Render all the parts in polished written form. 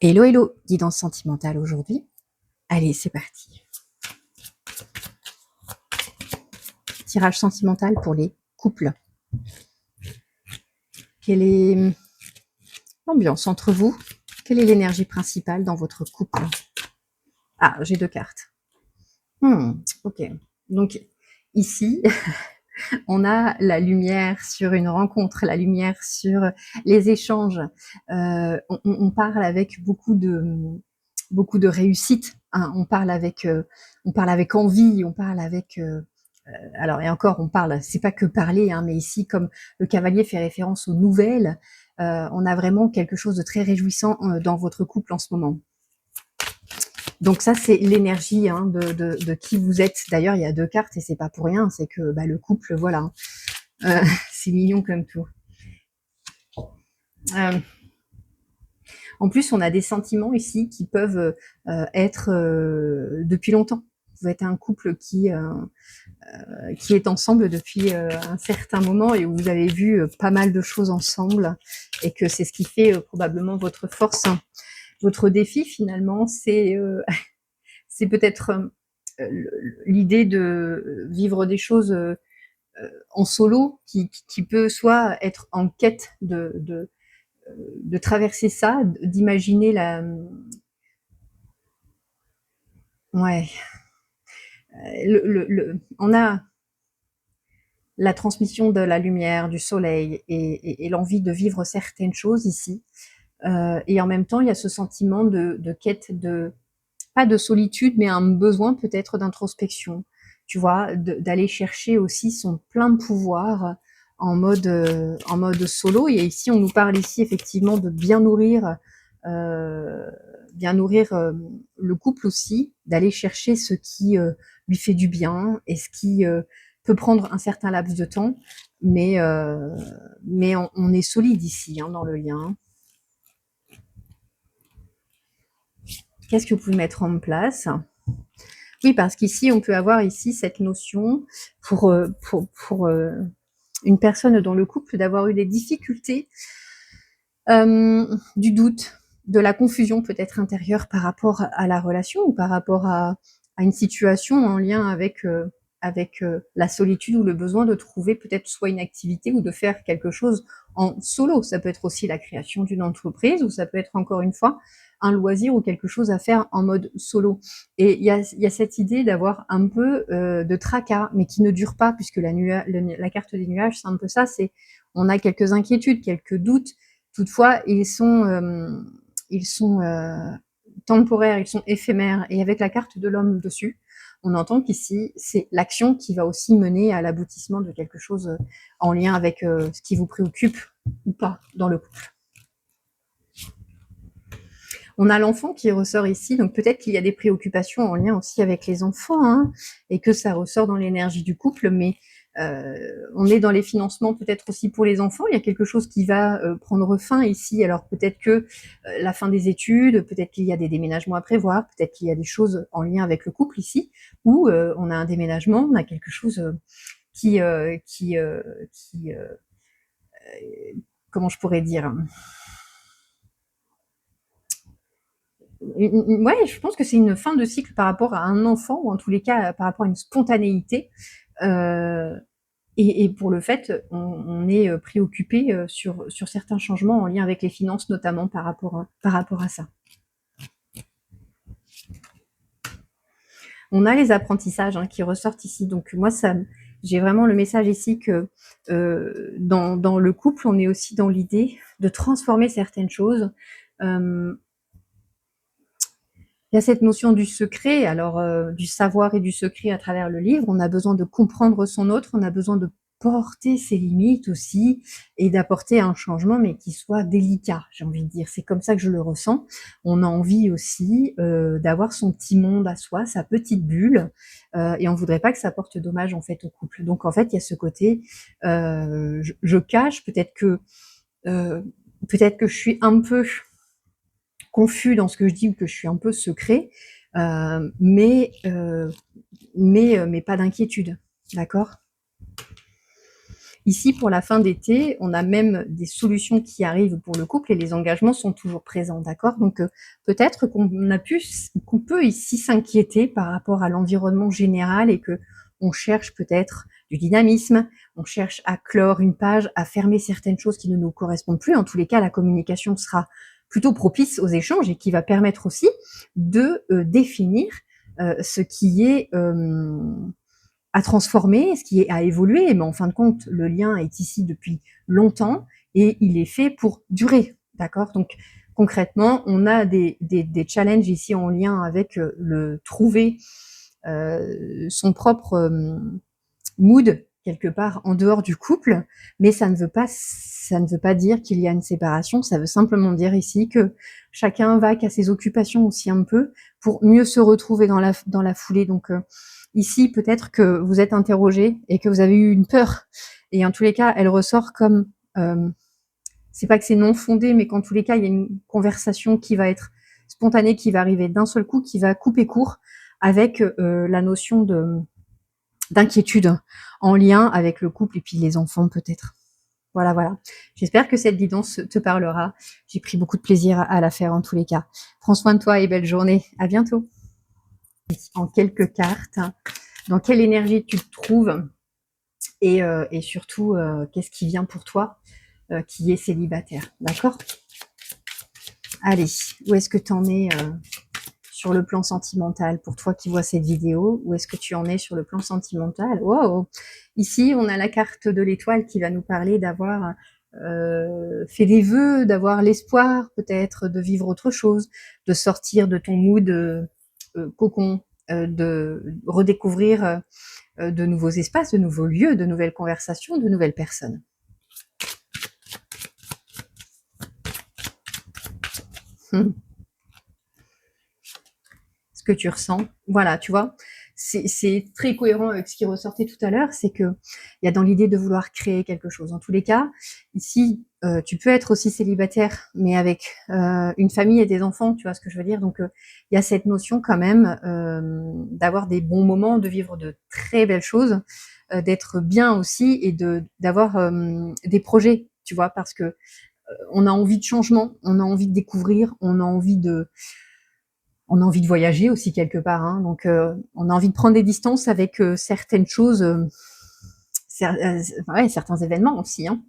Hello, hello, guidance sentimentale aujourd'hui. Allez, c'est parti. Tirage sentimental pour les couples. Quelle est l'ambiance entre vous? Quelle est l'énergie principale dans votre couple? Ah, j'ai 2 cartes. Ok. Donc, ici, on a la lumière sur une rencontre, la lumière sur les échanges. On parle avec beaucoup de réussite. Hein. On parle avec envie, on parle avec... alors, et encore, on parle, c'est pas que parler, hein, mais ici, comme le cavalier fait référence aux nouvelles, on a vraiment quelque chose de très réjouissant dans votre couple en ce moment. Donc ça, c'est l'énergie de qui vous êtes. D'ailleurs, il y a 2 cartes et c'est pas pour rien, c'est que le couple, voilà, c'est mignon comme tout. En plus, on a des sentiments ici qui peuvent être depuis longtemps. Vous êtes un couple qui est ensemble depuis un certain moment et où vous avez vu pas mal de choses ensemble et que c'est ce qui fait probablement votre force. Votre défi, finalement, c'est c'est peut-être l'idée de vivre des choses en solo qui peut soit être en quête de traverser ça, d'imaginer la... Ouais. On a la transmission de la lumière, du soleil et l'envie de vivre certaines choses ici. Et en même temps, il y a ce sentiment de quête pas de solitude, mais un besoin peut-être d'introspection, tu vois, d'aller chercher aussi son plein pouvoir en mode solo. Et ici, on nous parle ici effectivement de bien nourrir le couple aussi, d'aller chercher ce qui lui fait du bien et ce qui peut prendre un certain laps de temps, mais on est solide ici dans le lien. Qu'est-ce que vous pouvez mettre en place? Oui, parce qu'ici, on peut avoir ici cette notion pour une personne dans le couple d'avoir eu des difficultés, du doute, de la confusion peut-être intérieure par rapport à la relation ou par rapport à une situation en lien avec la solitude ou le besoin de trouver peut-être soit une activité ou de faire quelque chose en solo. Ça peut être aussi la création d'une entreprise ou ça peut être encore une fois un loisir ou quelque chose à faire en mode solo. Et il y a cette idée d'avoir un peu de tracas, mais qui ne dure pas, puisque la carte des nuages, c'est un peu ça, c'est on a quelques inquiétudes, quelques doutes. Toutefois, ils sont temporaires, ils sont éphémères. Et avec la carte de l'homme dessus, on entend qu'ici, c'est l'action qui va aussi mener à l'aboutissement de quelque chose en lien avec ce qui vous préoccupe ou pas dans le couple. On a l'enfant qui ressort ici, donc peut-être qu'il y a des préoccupations en lien aussi avec les enfants, hein, et que ça ressort dans l'énergie du couple, mais on est dans les financements peut-être aussi pour les enfants. Il y a quelque chose qui va prendre fin ici. Alors peut-être que la fin des études, peut-être qu'il y a des déménagements à prévoir, peut-être qu'il y a des choses en lien avec le couple ici, où on a un déménagement, on a quelque chose qui comment je pourrais dire, ouais, je pense que c'est une fin de cycle par rapport à un enfant, ou en tous les cas par rapport à une spontanéité. Et pour le fait, on est préoccupé sur certains changements en lien avec les finances, notamment par rapport à ça. On a les apprentissages qui ressortent ici. Donc moi, j'ai vraiment le message ici que dans le couple, on est aussi dans l'idée de transformer certaines choses. Il y a cette notion du secret, alors du savoir et du secret à travers le livre. On a besoin de comprendre son autre, on a besoin de porter ses limites aussi et d'apporter un changement, mais qui soit délicat, j'ai envie de dire. C'est comme ça que je le ressens. On a envie aussi d'avoir son petit monde à soi, sa petite bulle, et on voudrait pas que ça porte dommage en fait au couple. Donc en fait, il y a ce côté, je cache, peut-être que je suis un peu confus dans ce que je dis ou que je suis un peu secret, mais pas d'inquiétude, d'accord? Ici, pour la fin d'été, on a même des solutions qui arrivent pour le couple et les engagements sont toujours présents, d'accord? Donc, peut-être qu'on peut ici s'inquiéter par rapport à l'environnement général et que on cherche peut-être du dynamisme, on cherche à clore une page, à fermer certaines choses qui ne nous correspondent plus. En tous les cas, la communication sera plutôt propice aux échanges et qui va permettre aussi de définir ce qui est à transformer, ce qui est à évoluer. Mais en fin de compte, le lien est ici depuis longtemps et il est fait pour durer, d'accord? Donc concrètement, on a des challenges ici en lien avec le trouver son propre mood quelque part en dehors du couple, mais ça ne veut pas dire qu'il y a une séparation, ça veut simplement dire ici que chacun va qu'à ses occupations aussi un peu pour mieux se retrouver dans la foulée. Donc ici, peut-être que vous êtes interrogé et que vous avez eu une peur, et en tous les cas, elle ressort comme c'est pas que c'est non fondé, mais qu'en tous les cas, il y a une conversation qui va être spontanée, qui va arriver d'un seul coup, qui va couper court avec la notion d'inquiétude en lien avec le couple et puis les enfants peut-être. Voilà, voilà. J'espère que cette guidance te parlera. J'ai pris beaucoup de plaisir à la faire en tous les cas. Prends soin de toi et belle journée. À bientôt. En quelques cartes, dans quelle énergie tu te trouves et surtout, qu'est-ce qui vient pour toi qui est célibataire. D'accord? Allez, où est-ce que tu en es sur le plan sentimental, pour toi qui vois cette vidéo, où est-ce que tu en es sur le plan sentimental? Wow! Ici, on a la carte de l'étoile qui va nous parler d'avoir fait des vœux, d'avoir l'espoir peut-être de vivre autre chose, de sortir de ton mood cocon, de redécouvrir de nouveaux espaces, de nouveaux lieux, de nouvelles conversations, de nouvelles personnes. Ce que tu ressens. Voilà, tu vois, c'est très cohérent avec ce qui ressortait tout à l'heure, c'est que il y a dans l'idée de vouloir créer quelque chose. En tous les cas, ici, tu peux être aussi célibataire, mais avec une famille et des enfants, tu vois ce que je veux dire? Donc, il y a cette notion quand même d'avoir des bons moments, de vivre de très belles choses, d'être bien aussi et d'avoir des projets, tu vois? Parce que on a envie de changement, on a envie de découvrir, on a envie de voyager aussi quelque part, hein, donc on a envie de prendre des distances avec certaines choses, ouais, certains événements aussi, hein.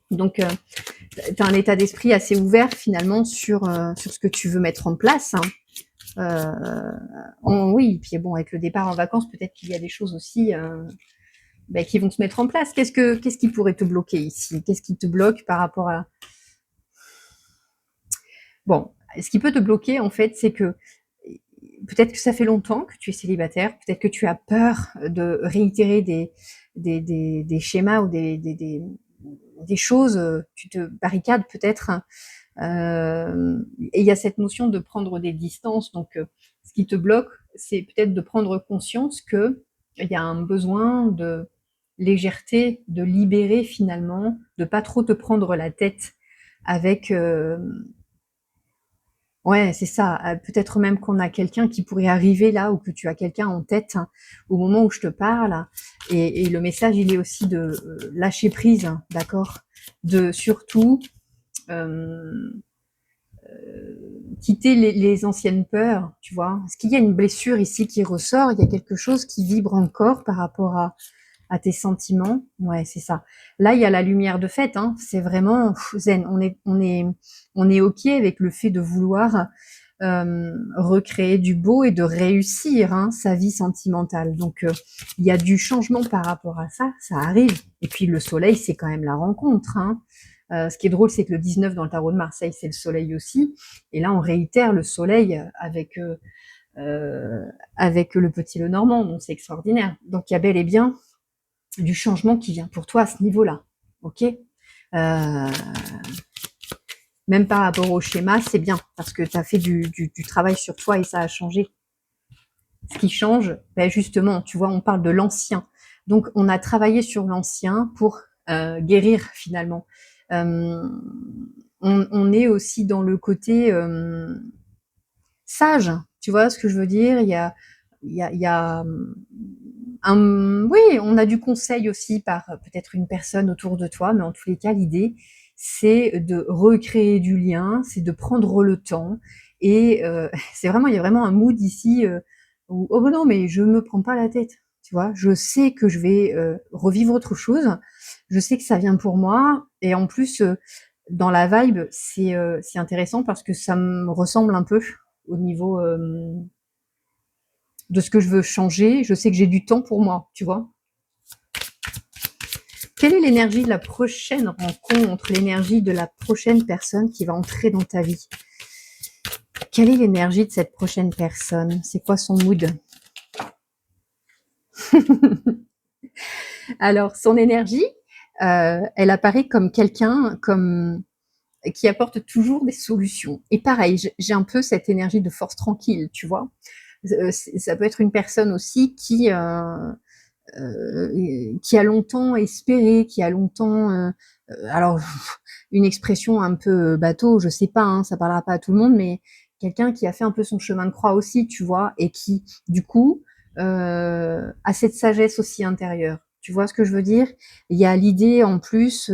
Donc tu as un état d'esprit assez ouvert finalement sur ce que tu veux mettre en place, hein. Oui, puis bon, avec le départ en vacances, peut-être qu'il y a des choses aussi qui vont se mettre en place. Qu'est-ce qui pourrait te bloquer ici? Qu'est-ce qui te bloque par rapport à... Bon, ce qui peut te bloquer, en fait, c'est que peut-être que ça fait longtemps que tu es célibataire, peut-être que tu as peur de réitérer des schémas ou des choses, tu te barricades peut-être, et il y a cette notion de prendre des distances. Donc, ce qui te bloque, c'est peut-être de prendre conscience qu'il y a un besoin de légèreté, de libérer finalement, de pas trop te prendre la tête avec... Ouais, c'est ça. Peut-être même qu'on a quelqu'un qui pourrait arriver là, ou que tu as quelqu'un en tête hein, au moment où je te parle. Et le message, il est aussi de lâcher prise, hein, d'accord? De surtout euh, quitter les anciennes peurs, tu vois? Est-ce qu'il y a une blessure ici qui ressort? Il y a quelque chose qui vibre encore par rapport à tes sentiments? Ouais, c'est ça. Là, il y a la lumière de fait, hein. C'est vraiment zen. On est OK avec le fait de vouloir recréer du beau et de réussir hein, sa vie sentimentale. Donc, il y a du changement par rapport à ça, ça arrive. Et puis, le soleil, c'est quand même la rencontre. Hein. Ce qui est drôle, c'est que le 19 dans le tarot de Marseille, c'est le soleil aussi. Et là, on réitère le soleil avec le petit Lenormand. Donc, c'est extraordinaire. Donc, il y a bel et bien du changement qui vient pour toi à ce niveau-là. OK même par rapport au schéma, c'est bien, parce que tu as fait du travail sur toi et ça a changé. Ce qui change, ben justement, tu vois, on parle de l'ancien. Donc, on a travaillé sur l'ancien pour guérir, finalement. On est aussi dans le côté sage, tu vois ce que je veux dire? Il y a Oui, on a du conseil aussi par peut-être une personne autour de toi, mais en tous les cas, l'idée, c'est de recréer du lien, c'est de prendre le temps et c'est vraiment il y a vraiment un mood ici, où: «Oh bah non, mais je me prends pas la tête», tu vois? Je sais que je vais, revivre autre chose, je sais que ça vient pour moi et en plus, dans la vibe, c'est intéressant parce que ça me ressemble un peu au niveau, de ce que je veux changer. Je sais que j'ai du temps pour moi, tu vois? Quelle est l'énergie de la prochaine rencontre, l'énergie de la prochaine personne qui va entrer dans ta vie? Quelle est l'énergie de cette prochaine personne? C'est quoi son mood? Alors, son énergie, elle apparaît comme quelqu'un comme qui apporte toujours des solutions. Et pareil, j'ai un peu cette énergie de force tranquille, tu vois? Ça peut être une personne aussi qui a longtemps espéré, qui a longtemps, alors une expression un peu bateau, je sais pas, hein, ça parlera pas à tout le monde, mais quelqu'un qui a fait un peu son chemin de croix aussi, tu vois, et qui, du coup, a cette sagesse aussi intérieure. Tu vois ce que je veux dire? Il y a l'idée en plus,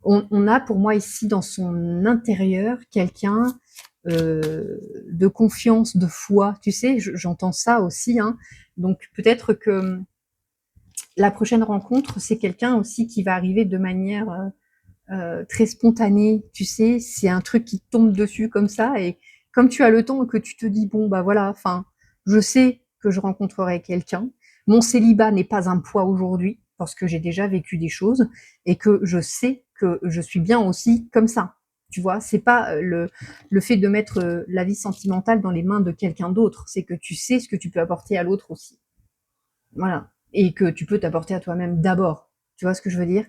on a pour moi ici dans son intérieur quelqu'un de confiance, de foi, tu sais, j'entends ça aussi, hein. Donc peut-être que la prochaine rencontre, c'est quelqu'un aussi qui va arriver de manière très spontanée, tu sais, c'est un truc qui tombe dessus comme ça et comme tu as le temps et que tu te dis bon bah voilà, enfin, je sais que je rencontrerai quelqu'un. Mon célibat n'est pas un poids aujourd'hui parce que j'ai déjà vécu des choses et que je sais que je suis bien aussi comme ça. Tu vois, c'est pas le fait de mettre la vie sentimentale dans les mains de quelqu'un d'autre, c'est que tu sais ce que tu peux apporter à l'autre aussi. Voilà. Et que tu peux t'apporter à toi-même d'abord. Tu vois ce que je veux dire?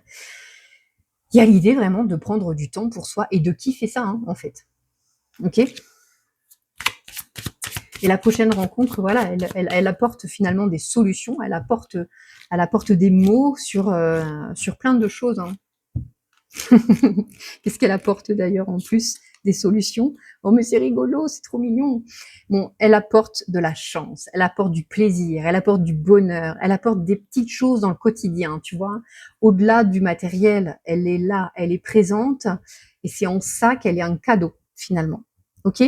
Il y a l'idée vraiment de prendre du temps pour soi et de kiffer ça, hein, en fait. Ok. Et la prochaine rencontre, voilà, elle apporte finalement des solutions, elle apporte des mots sur plein de choses, hein. Qu'est-ce qu'elle apporte d'ailleurs en plus des solutions? Oh mais c'est rigolo, c'est trop mignon. Bon, elle apporte de la chance, elle apporte du plaisir, elle apporte du bonheur, elle apporte des petites choses dans le quotidien, tu vois. Au-delà du matériel, elle est là, elle est présente, et c'est en ça qu'elle est un cadeau finalement. Ok.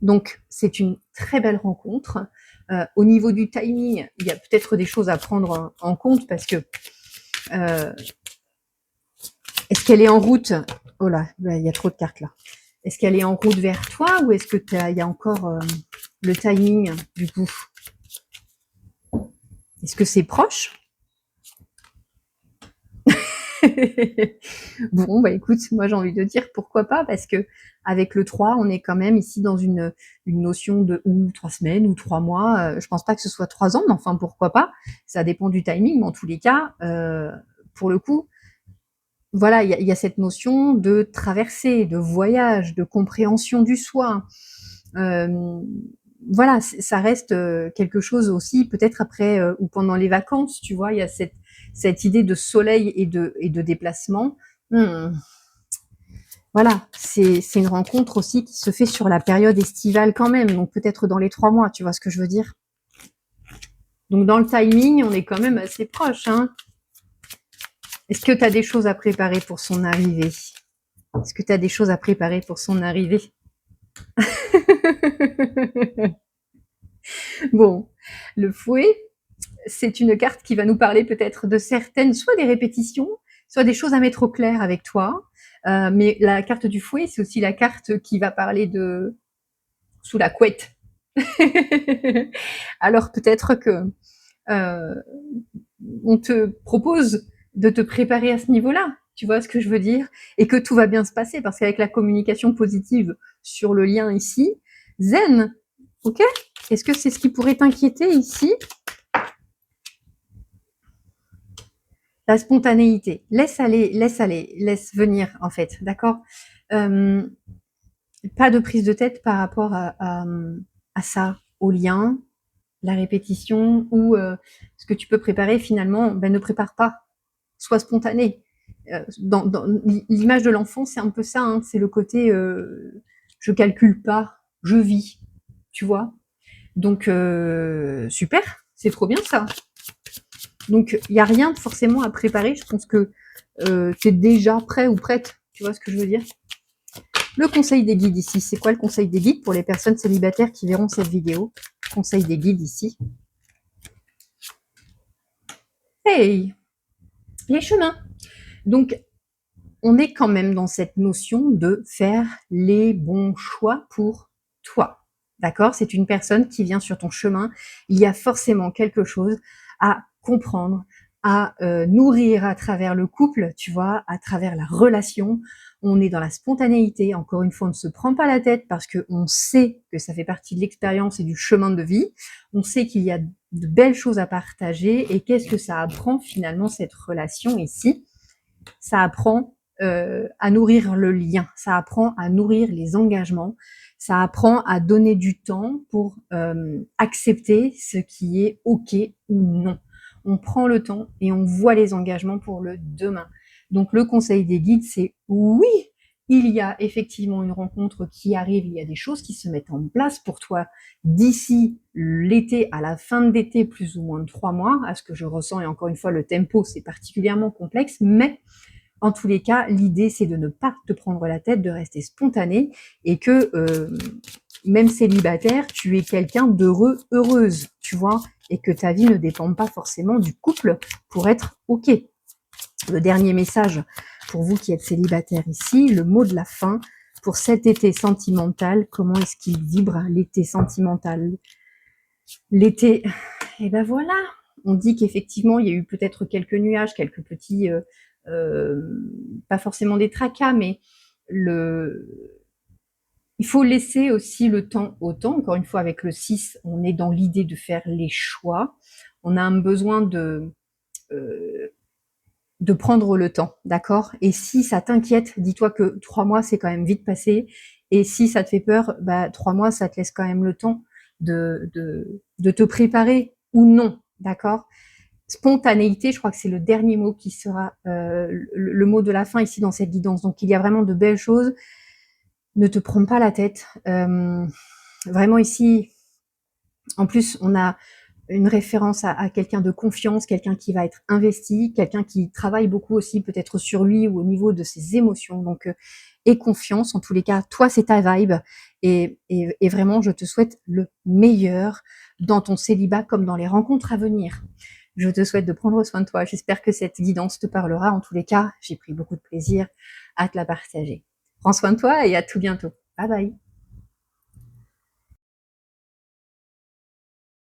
Donc c'est une très belle rencontre. Au niveau du timing, il y a peut-être des choses à prendre en compte parce que est-ce qu'elle est en route? Oh là, il y a trop de cartes là. Est-ce qu'elle est en route vers toi ou est-ce que il y a encore le timing du coup? Est-ce que c'est proche? Bon, bah écoute, moi j'ai envie de dire pourquoi pas, parce que avec le 3, on est quand même ici dans une notion de ou 3 semaines ou 3 mois. Je pense pas que ce soit 3 ans, mais enfin pourquoi pas. Ça dépend du timing, mais en tous les cas, pour le coup, voilà, il y a cette notion de traversée, de voyage, de compréhension du soi. Euh, voilà, ça reste quelque chose aussi, peut-être après ou pendant les vacances, tu vois, il y a cette idée de soleil et de déplacement. Hmm. Voilà, c'est une rencontre aussi qui se fait sur la période estivale quand même, donc peut-être dans les 3 mois, tu vois ce que je veux dire. Donc dans le timing, on est quand même assez proche, hein. Est-ce que tu as des choses à préparer pour son arrivée? Est-ce que tu as des choses à préparer pour son arrivée? Bon, le fouet, c'est une carte qui va nous parler peut-être de certaines, soit des répétitions, soit des choses à mettre au clair avec toi. Mais la carte du fouet, c'est aussi la carte qui va parler de sous la couette. Alors peut-être que euh, on te propose de te préparer à ce niveau-là. Tu vois ce que je veux dire? Et que tout va bien se passer parce qu'avec la communication positive sur le lien ici, zen, ok? Est-ce que c'est ce qui pourrait t'inquiéter ici? La spontanéité. Laisse aller, laisse venir en fait, d'accord? euh, Pas de prise de tête par rapport à ça, au lien, la répétition ou ce que tu peux préparer finalement, ben, ne prépare pas, sois spontané. Dans l'image de l'enfant, c'est un peu ça, hein, c'est le côté je calcule pas, je vis, tu vois. Donc super, C'est trop bien ça. Donc, il n'y a rien forcément à préparer. Je pense que tu es déjà prêt ou prête. Tu vois ce que je veux dire? Le conseil des guides ici, c'est quoi le conseil des guides pour les personnes célibataires qui verront cette vidéo? Conseil des guides ici. Hey, les chemins. Donc, on est quand même dans cette notion de faire les bons choix pour toi. D'accord? C'est une personne qui vient sur ton chemin. Il y a forcément quelque chose à comprendre, à nourrir à travers le couple, tu vois, à travers la relation. On est dans la spontanéité. Encore une fois, on ne se prend pas la tête parce qu'on sait que ça fait partie de l'expérience et du chemin de vie. On sait qu'il y a de belles choses à partager. Et qu'est-ce que ça apprend finalement, cette relation ici? Ça apprend à nourrir le lien, ça apprend à nourrir les engagements, ça apprend à donner du temps pour accepter ce qui est OK ou non. On prend le temps et on voit les engagements pour le demain. Donc le conseil des guides, c'est oui, il y a effectivement une rencontre qui arrive, il y a des choses qui se mettent en place pour toi d'ici l'été, à la fin de l'été, plus ou moins de 3 mois, à ce que je ressens, et encore une fois, le tempo, c'est particulièrement complexe, mais en tous les cas, l'idée, c'est de ne pas te prendre la tête, de rester spontané, et que même célibataire, tu es quelqu'un d'heureux, heureuse, tu vois, et que ta vie ne dépend pas forcément du couple pour être OK. Le dernier message pour vous qui êtes célibataire ici, le mot de la fin pour cet été sentimental. Comment est-ce qu'il vibre, l'été sentimental? L'été, et ben voilà, on dit qu'effectivement, il y a eu peut-être quelques nuages, quelques petits, pas forcément des tracas, mais il faut laisser aussi le temps au temps. Encore une fois, avec le 6, on est dans l'idée de faire les choix. On a un besoin de prendre le temps, d'accord? Et si ça t'inquiète, dis-toi que 3 mois, c'est quand même vite passé. Et si ça te fait peur, bah, 3 mois, ça te laisse quand même le temps de te préparer ou non, d'accord? Spontanéité, je crois que c'est le dernier mot qui sera le mot de la fin ici dans cette guidance. Donc, il y a vraiment de belles choses. Ne te prends pas la tête. Vraiment ici, en plus, on a une référence à quelqu'un de confiance, quelqu'un qui va être investi, quelqu'un qui travaille beaucoup aussi peut-être sur lui ou au niveau de ses émotions. Donc, aie confiance. En tous les cas, toi, c'est ta vibe. Et vraiment, je te souhaite le meilleur dans ton célibat comme dans les rencontres à venir. Je te souhaite de prendre soin de toi. J'espère que cette guidance te parlera. En tous les cas, j'ai pris beaucoup de plaisir à te la partager. Prends soin de toi et à tout bientôt. Bye bye.